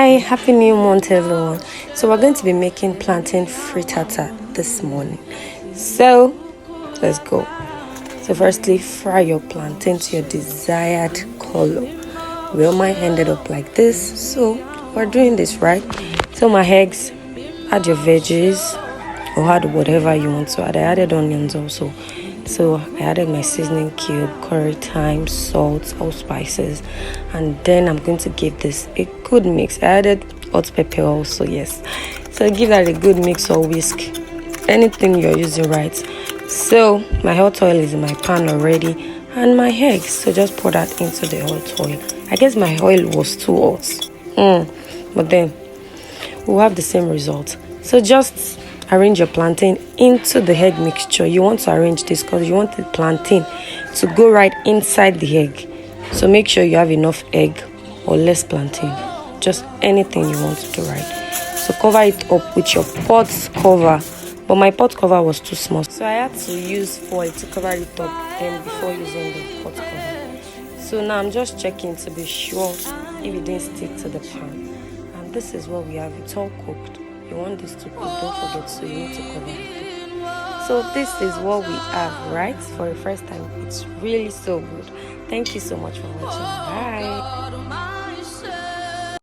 Hi, happy new month everyone. So we're going to be making plantain frittata this morning. So let's go. So firstly, fry your plantain to your desired color. Well, mine ended up like this, so we're doing this right. So my eggs, add your veggies or add whatever you want to add. I added onions also. So I added my seasoning cube, curry, thyme, salt, all spices, and then I'm going to give this a good mix. I added hot pepper also, yes. So give that a good mix or whisk, anything you're using, right? So my hot oil is in my pan already, and my eggs. So just pour that into the hot oil. I guess my oil was too hot, but then we'll have the same result. So just arrange your plantain into the egg mixture. You want to arrange this because you want the plantain to go right inside the egg. So make sure you have enough egg or less plantain, just anything you want to do right. So cover it up with your pot cover, but my pot cover was too small, so I had to use foil to cover it up then before using the pot cover. So now I'm just checking to be sure if it didn't stick to the pan. And this is what we have. It's all cooked. You want this to cook, don't forget, so you need to cover it. So this is what we have, right? For the first time, it's really so good. Thank you so much for watching. Bye.